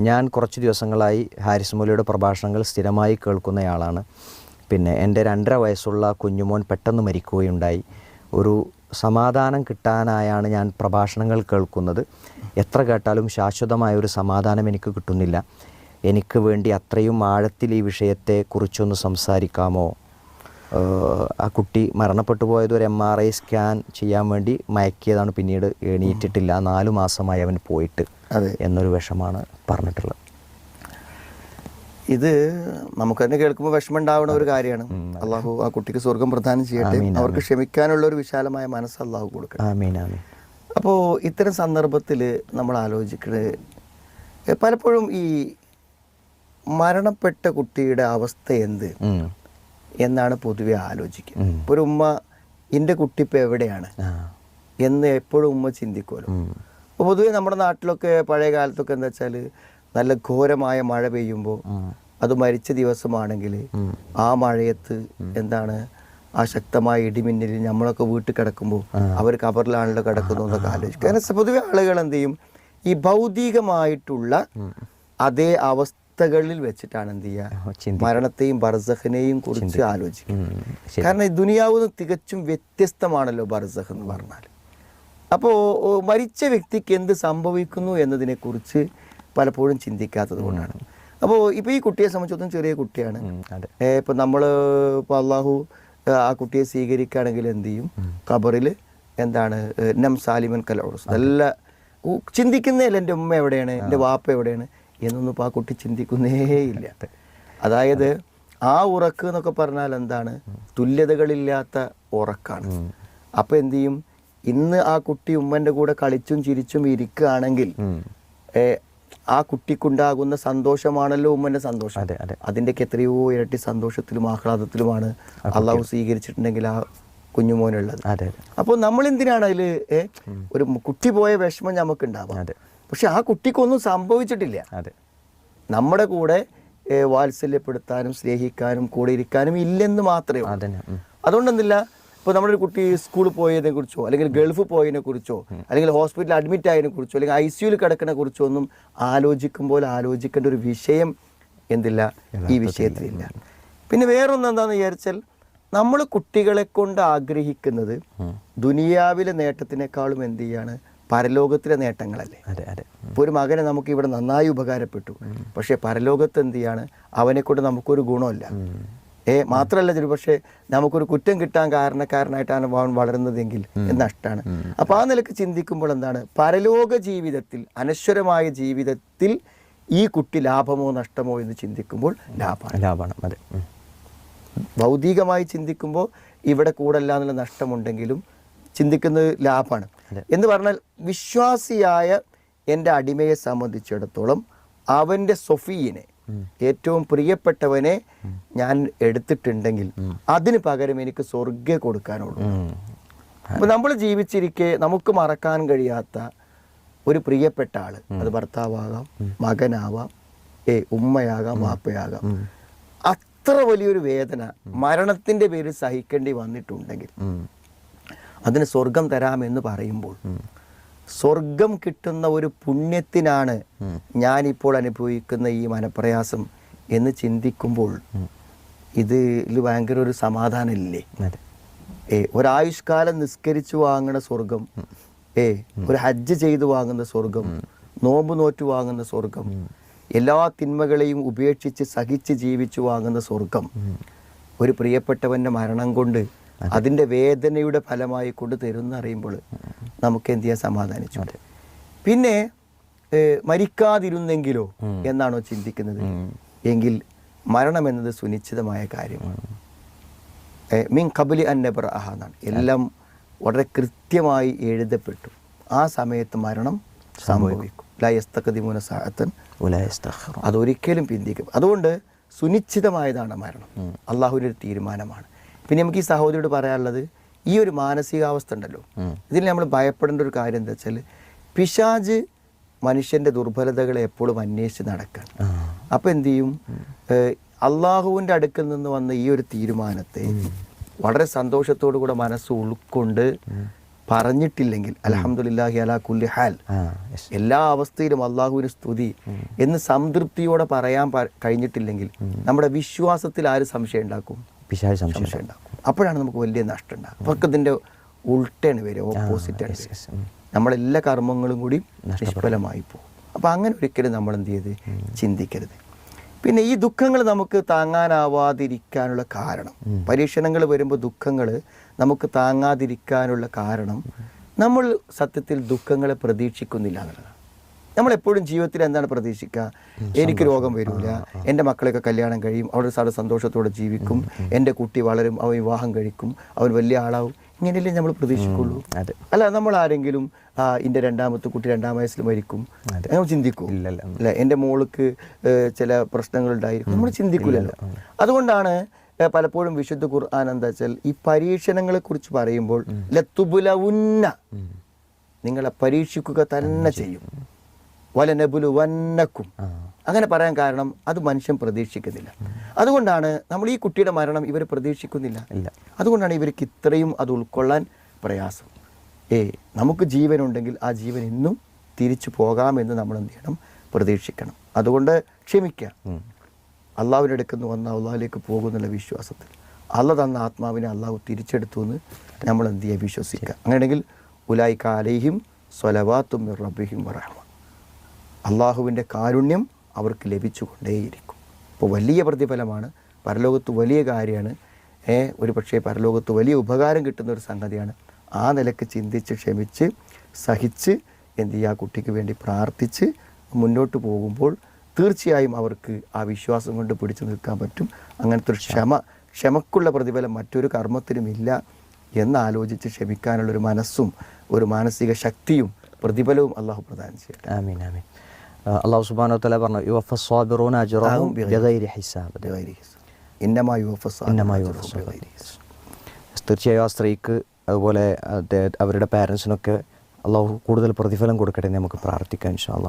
ഞാൻ കുറച്ച് ദിവസങ്ങളായി ഹാരിസ് മൗലവിയുടെ പ്രഭാഷണങ്ങൾ സ്ഥിരമായി കേൾക്കുന്നയാളാണ്. പിന്നെ എൻ്റെ 2.5 വയസ്സുള്ള കുഞ്ഞുമോൻ പെട്ടെന്ന് മരിക്കുകയുണ്ടായി. ഒരു സമാധാനം കിട്ടാനായാണ് ഞാൻ പ്രഭാഷണങ്ങൾ കേൾക്കുന്നത്. എത്ര കേട്ടാലും ശാശ്വതമായൊരു സമാധാനം എനിക്ക് കിട്ടുന്നില്ല. എനിക്ക് വേണ്ടി അത്രയും ആഴത്തിൽ ഈ വിഷയത്തെക്കുറിച്ചൊന്ന് സംസാരിക്കാമോ? ആ കുട്ടി മരണപ്പെട്ടു പോയത് ഒരു MRI സ്കാൻ ചെയ്യാൻ വേണ്ടി മയക്കിയതാണ്. പിന്നീട് എണീറ്റിട്ടില്ല. 4 മാസമായി അവൻ പോയിട്ട് എന്നൊരു വിഷമാണ് പറഞ്ഞിട്ടുള്ളത്. ഇത് നമുക്ക് തന്നെ കേൾക്കുമ്പോൾ വിഷമം ഉണ്ടാവുന്ന ഒരു കാര്യമാണ്. അള്ളാഹു ആ കുട്ടിക്ക് സ്വർഗം പ്രദാനം ചെയ്യട്ടെ. അവർക്ക് ക്ഷമിക്കാനുള്ള ഒരു വിശാലമായ മനസ്സ് അള്ളാഹു കൊടുക്കട്ടെ. അപ്പോൾ ഇത്തരം സന്ദർഭത്തിൽ നമ്മൾ ആലോചിക്കുന്നത് പലപ്പോഴും ഈ മരണപ്പെട്ട കുട്ടിയുടെ അവസ്ഥ എന്ത് എന്നാണ് പൊതുവെ ആലോചിക്കുക. ഇപ്പോൾ ഒരു ഉമ്മ എൻ്റെ കുട്ടി ഇപ്പോൾ എവിടെയാണ് എന്ന് എപ്പോഴും ഉമ്മ ചിന്തിക്കുമല്ലോ. അപ്പോൾ പൊതുവെ നമ്മുടെ നാട്ടിലൊക്കെ പഴയ കാലത്തൊക്കെ എന്താ വെച്ചാൽ നല്ല ഘോരമായ മഴ പെയ്യുമ്പോൾ അത് മരിച്ച ദിവസമാണെങ്കിൽ ആ മഴയത്ത് എന്താണ് ആ ശക്തമായ ഇടിമിന്നലിൽ നമ്മളൊക്കെ വീട്ടിൽ കിടക്കുമ്പോൾ അവർ കബറിലാണല്ലോ കിടക്കുന്നു എന്നൊക്കെ ആലോചിക്കും. കാരണം പൊതുവെ ആളുകൾ എന്ത് ചെയ്യും, ഈ ഭൗതികമായിട്ടുള്ള അതേ അവസ്ഥകളിൽ വെച്ചിട്ടാണ് എന്ത് ചെയ്യുക, മരണത്തെയും ബർസഖിനെയും കുറിച്ച് ആലോചിക്കും. കാരണം ഈ ദുനിയാവ് തികച്ചും വ്യത്യസ്തമാണല്ലോ ബർസഖ് എന്ന് പറഞ്ഞാൽ. അപ്പോൾ മരിച്ച വ്യക്തിക്ക് എന്ത് സംഭവിക്കുന്നു എന്നതിനെക്കുറിച്ച് പലപ്പോഴും ചിന്തിക്കാത്തത് കൊണ്ടാണ്. അപ്പോൾ ഇപ്പോൾ ഈ കുട്ടിയെ സംബന്ധിച്ചിടത്തോളം ചെറിയ കുട്ടിയാണ്. ഇപ്പം നമ്മൾ ഇപ്പോൾ അള്ളാഹു ആ കുട്ടിയെ സ്വീകരിക്കുകയാണെങ്കിൽ എന്ത് ചെയ്യും, ഖബറിൽ എന്താണ് നം സാലിമൻ കലോസ് നല്ല ചിന്തിക്കുന്നേയില്ല എൻ്റെ ഉമ്മ എവിടെയാണ്, എൻ്റെ വാപ്പ എവിടെയാണ് എന്നൊന്നും ഇപ്പോൾ ആ കുട്ടി ചിന്തിക്കുന്നേയില്ല. അതായത് ആ ഉറക്ക് എന്നൊക്കെ പറഞ്ഞാൽ എന്താണ്, തുല്യതകളില്ലാത്ത ഉറക്കാണ്. അപ്പോൾ എന്ത് ചെയ്യും, ഇന്ന് ആ കുട്ടി ഉമ്മൻ്റെ കൂടെ കളിച്ചും ചിരിച്ചും ഇരിക്കുകയാണെങ്കിൽ ആ കുട്ടിക്കുണ്ടാകുന്ന സന്തോഷമാണല്ലോ ഉമ്മൻ്റെ സന്തോഷം. അതിൻ്റെയൊക്കെ എത്രയോ ഇരട്ടി സന്തോഷത്തിലും ആഹ്ലാദത്തിലുമാണ് അള്ളാഹു സ്വീകരിച്ചിട്ടുണ്ടെങ്കിൽ ആ കുഞ്ഞുമോനുള്ളത്. അപ്പോൾ നമ്മളെന്തിനാണ് അതിൽ ഒരു കുട്ടി പോയ വിഷമം നമുക്കുണ്ടാവാം. പക്ഷെ ആ കുട്ടിക്കൊന്നും സംഭവിച്ചിട്ടില്ല. നമ്മുടെ കൂടെ വാത്സല്യപ്പെടുത്താനും സ്നേഹിക്കാനും കൂടെ ഇരിക്കാനും ഇല്ലെന്ന് മാത്രമേ ഉള്ളൂ. അതുകൊണ്ടെന്നില്ല ഇപ്പോൾ നമ്മുടെ ഒരു കുട്ടി സ്കൂളിൽ പോയതിനെ കുറിച്ചോ അല്ലെങ്കിൽ ഗൾഫ് പോയതിനെ കുറിച്ചോ അല്ലെങ്കിൽ ഹോസ്പിറ്റലിൽ അഡ്മിറ്റ് ആയതിനെ കുറിച്ചോ അല്ലെങ്കിൽ ICUയിൽ കിടക്കുന്ന കുറിച്ചോ ഒന്നും ആലോചിക്കുമ്പോൾ ആലോചിക്കേണ്ട ഒരു വിഷയം എന്തില്ല, ഈ വിഷയത്തിലില്ല. പിന്നെ വേറൊന്ന് എന്താണെന്ന് വിചാരിച്ചാൽ, നമ്മൾ കുട്ടികളെ കൊണ്ട് ആഗ്രഹിക്കുന്നത് ദുനിയാവിലെ നേട്ടത്തിനേക്കാളും എന്ത് ചെയ്യാണ്, പരലോകത്തിലെ നേട്ടങ്ങളല്ലേ. ഇപ്പോൾ ഒരു മകനെ നമുക്ക് ഇവിടെ നന്നായി ഉപകാരപ്പെട്ടു, പക്ഷേ പരലോകത്ത് എന്ത് ചെയ്യാണ്, അവനെ കൊണ്ട് നമുക്കൊരു ഗുണമില്ല. മാത്രമല്ല ചില പക്ഷേ നമുക്കൊരു കുറ്റം കിട്ടാൻ കാരണക്കാരനായിട്ടാണ് അവൻ വളരുന്നതെങ്കിൽ നഷ്ടമാണ്. അപ്പോൾ ആ നിലക്ക് ചിന്തിക്കുമ്പോൾ എന്താണ്, പരലോക ജീവിതത്തിൽ അനശ്വരമായ ജീവിതത്തിൽ ഈ കുട്ടി ലാഭമോ നഷ്ടമോ എന്ന് ചിന്തിക്കുമ്പോൾ ലാഭമാണ്. ഭൗതികമായി ചിന്തിക്കുമ്പോൾ ഇവിടെ കൂടല്ല എന്നുള്ള നഷ്ടമുണ്ടെങ്കിലും ചിന്തിക്കുന്നത് ലാഭമാണ്. എന്ന് പറഞ്ഞാൽ വിശ്വാസിയായ എൻ്റെ അടിമയെ സംബന്ധിച്ചിടത്തോളം അവൻ്റെ സൊഫീനെ, ഏറ്റവും പ്രിയപ്പെട്ടവനെ ഞാൻ എടുത്തിട്ടുണ്ടെങ്കിൽ അതിന് പകരം എനിക്ക് സ്വർഗ്ഗം കൊടുക്കാനുള്ളൂ. അപ്പോൾ നമ്മൾ ജീവിച്ചിരിക്കെ നമുക്ക് മറക്കാൻ കഴിയാത്ത ഒരു പ്രിയപ്പെട്ട ആള്, അത് ഭർത്താവാകാം, മകനാവാം, ഉമ്മയാകാം, വാപ്പയാകാം, അത്ര വലിയൊരു വേദന മരണത്തിന്റെ പേരിൽ സഹിക്കേണ്ടി വന്നിട്ടുണ്ടെങ്കിൽ അതിന് സ്വർഗം തരാമെന്ന് പറയുമ്പോൾ സ്വർഗം കിട്ടുന്ന ഒരു പുണ്യത്തിനാണ് ഞാനിപ്പോൾ അനുഭവിക്കുന്ന ഈ മനപ്രയാസം എന്ന് ചിന്തിക്കുമ്പോൾ ഇതിൽ ഭയങ്കര ഒരു സമാധാനമില്ലേ. ഒരായുഷ്കാലം നിസ്കരിച്ചു വാങ്ങുന്ന സ്വർഗം, ഒരു ഹജ്ജ് ചെയ്തു വാങ്ങുന്ന സ്വർഗം, നോമ്പ് നോറ്റു വാങ്ങുന്ന സ്വർഗം, എല്ലാ തിന്മകളെയും ഉപേക്ഷിച്ച് സഹിച്ച് ജീവിച്ചു വാങ്ങുന്ന സ്വർഗം, ഒരു പ്രിയപ്പെട്ടവൻ്റെ മരണം കൊണ്ട് അതിൻ്റെ വേദനയുടെ ഫലമായി കൊണ്ട് തരുമെന്ന് അറിയുമ്പോൾ നമുക്ക് എന്ത് ചെയ്യാൻ സമാധാനിച്ചു. പിന്നെ മരിക്കാതിരുന്നെങ്കിലോ എന്നാണോ ചിന്തിക്കുന്നത്, എങ്കിൽ മരണം എന്നത് സുനിശ്ചിതമായ കാര്യമാണ്. മിൻ ഖബ്ലി അൻ നബ്റഅഹ എന്നാണ്, എല്ലാം വളരെ കൃത്യമായി എഴുതപ്പെട്ടു. ആ സമയത്ത് മരണം സംഭവിക്കും. ലാ യസ്തഖദിമൂന സഅതൻ വലാ യസ്തഖിറൂൻ, അതൊരിക്കലും പിന്തിക്കും. അതുകൊണ്ട് സുനിശ്ചിതമായതാണ് മരണം, അള്ളാഹുവിൻ്റെ ഒരു തീരുമാനമാണ്. പിന്നെ നമുക്ക് ഈ സഹോദരിയോട് പറയാനുള്ളത്, ഈ ഒരു മാനസികാവസ്ഥ ഉണ്ടല്ലോ, ഇതിൽ നമ്മൾ ഭയപ്പെടേണ്ട ഒരു കാര്യം എന്താ വെച്ചാൽ, പിശാച് മനുഷ്യൻ്റെ ദുർബലതകളെ എപ്പോഴും അന്വേഷിച്ച് നടക്കാൻ. അപ്പം എന്തു ചെയ്യും, അള്ളാഹുവിൻ്റെ അടുക്കൽ നിന്ന് വന്ന ഈ ഒരു തീരുമാനത്തെ വളരെ സന്തോഷത്തോടു കൂടെ മനസ്സ് ഉൾക്കൊണ്ട് പറഞ്ഞിട്ടില്ലെങ്കിൽ അൽഹംദുലില്ലാഹി അലാ കുല്ലി ഹാൽ, എല്ലാ അവസ്ഥയിലും അള്ളാഹുവിന് സ്തുതി എന്ന് സംതൃപ്തിയോടെ പറയാൻ കഴിഞ്ഞിട്ടില്ലെങ്കിൽ നമ്മുടെ വിശ്വാസത്തിൽ ആര് സംശയം ഉണ്ടാക്കും? പിശാച് സംശയം ഉണ്ടാക്കും. അപ്പോഴാണ് നമുക്ക് വലിയ നഷ്ടം ഉണ്ടാകും. അവർക്ക് ഇതിൻ്റെ ഉൾട്ടാണ് വരിക, ഓപ്പോസിറ്റാണ് വരിക. നമ്മളെല്ലാ കർമ്മങ്ങളും കൂടി നിഷ്ഫലമായി പോകും. അപ്പോൾ അങ്ങനെ ഒരിക്കലും നമ്മൾ എന്ത് ചെയ്ത് ചിന്തിക്കരുത്. പിന്നെ ഈ ദുഃഖങ്ങൾ നമുക്ക് താങ്ങാനാവാതിരിക്കാനുള്ള കാരണം, പരീക്ഷണങ്ങൾ വരുമ്പോൾ ദുഃഖങ്ങൾ നമുക്ക് താങ്ങാതിരിക്കാനുള്ള കാരണം, നമ്മൾ സത്യത്തിൽ ദുഃഖങ്ങളെ പ്രതീക്ഷിക്കുന്നില്ല എന്നുള്ളതാണ്. നമ്മളെപ്പോഴും ജീവിതത്തിൽ എന്താണ് പ്രതീക്ഷിക്കുക? എനിക്ക് രോഗം വരില്ല, എൻ്റെ മക്കളൊക്കെ കല്യാണം കഴിയും, അവരുടെ സാറ് സന്തോഷത്തോടെ ജീവിക്കും, എൻ്റെ കുട്ടി വളരും, അവൻ വിവാഹം കഴിക്കും, അവൻ വലിയ ആളാവും, ഇങ്ങനെയല്ലേ നമ്മൾ പ്രതീക്ഷിക്കുള്ളൂ. അല്ല, നമ്മൾ ആരെങ്കിലും എൻ്റെ രണ്ടാമത്തെ കുട്ടി 2-ാം വയസ്സിൽ മരിക്കും നമ്മൾ ചിന്തിക്കും? അല്ല, എൻ്റെ മോൾക്ക് ചില പ്രശ്നങ്ങളുണ്ടായിരിക്കും, നമ്മൾ ചിന്തിക്കില്ലല്ലോ. അതുകൊണ്ടാണ് പലപ്പോഴും വിശുദ്ധ ഖുർആൻ എന്താ വെച്ചാൽ ഈ പരീക്ഷണങ്ങളെ കുറിച്ച് പറയുമ്പോൾ ലതുബ്ലവുന്ന, നിങ്ങളെ പരീക്ഷിക്കുക തന്നെ ചെയ്യും, വലനബുലുവന്നക്കും, അങ്ങനെ പറയാൻ കാരണം അത് മനുഷ്യൻ പ്രതീക്ഷിക്കുന്നില്ല. അതുകൊണ്ടാണ് നമ്മൾ ഈ കുട്ടിയുടെ മരണം ഇവർ പ്രതീക്ഷിക്കുന്നില്ല. അതുകൊണ്ടാണ് ഇവർക്ക് ഇത്രയും അത് ഉൾക്കൊള്ളാൻ പ്രയാസം. നമുക്ക് ജീവനുണ്ടെങ്കിൽ ആ ജീവൻ ഇന്നും തിരിച്ചു പോകാമെന്ന് നമ്മൾ എന്ത് ചെയ്യണം? പ്രതീക്ഷിക്കണം. അതുകൊണ്ട് ക്ഷമിക്കുക. അള്ളാഹുവിൻ്റെ അടുക്കുന്ന വന്ന അള്ളാഹിലേക്ക് പോകുന്നുള്ള വിശ്വാസത്തിൽ അള്ളാഹ് തന്ന ആത്മാവിനെ അള്ളാഹു തിരിച്ചെടുത്തു എന്ന് നമ്മൾ എന്ത് ചെയ്യുക? വിശ്വസിക്കുക. അങ്ങനെയാണെങ്കിൽ ഉലൈക അലൈഹിം സ്വലവാത്തും മിർ റബ്ബിഹിം വറഹ്മ, അള്ളാഹുവിൻ്റെ കാരുണ്യം അവർക്ക് ലഭിച്ചുകൊണ്ടേയിരിക്കും. അപ്പോൾ വലിയ പ്രതിഫലമാണ്, പരലോകത്ത് വലിയ കാര്യമാണ്. ഒരു പക്ഷേ പരലോകത്ത് വലിയ ഉപകാരം കിട്ടുന്ന ഒരു സംഗതിയാണ്. ആ നിലക്ക് ചിന്തിച്ച് ക്ഷമിച്ച് സഹിച്ച് എന്ത് ചെയ്യുക? ആ കുട്ടിക്ക് വേണ്ടി പ്രാർത്ഥിച്ച് മുന്നോട്ട് പോകുമ്പോൾ തീർച്ചയായും അവർക്ക് ആ വിശ്വാസം കൊണ്ട് പിടിച്ചു നിൽക്കാൻ പറ്റും. അങ്ങനത്തെ ഒരു ക്ഷമക്കുള്ള പ്രതിഫലം മറ്റൊരു കർമ്മത്തിനുമില്ല എന്നാലോചിച്ച് ക്ഷമിക്കാനുള്ളൊരു മനസ്സും ഒരു മാനസിക ശക്തിയും പ്രതിഫലവും അള്ളാഹു പ്രദാനം ചെയ്യട്ടെ. ആമീൻ ആമീൻ. അള്ളാഹു സുബ്ഹാനഹു വ തആല പറഞ്ഞു യുവഫസ് സ്വാബിറൂന അജ്റഹും ബിഗൈരി ഹിസാബ്, ഇന്നമാ യുവഫസ് ബിഗൈരി ഹിസാബ്. തീർച്ചയായും ആ സ്ത്രീക്ക് അതുപോലെ അവരുടെ പാരൻസിനൊക്കെ അള്ളാഹു കൂടുതൽ പ്രതിഫലം കൊടുക്കട്ടെ എന്ന് നമുക്ക് പ്രാർത്ഥിക്കാം ഇൻഷാ അല്ലാഹ്.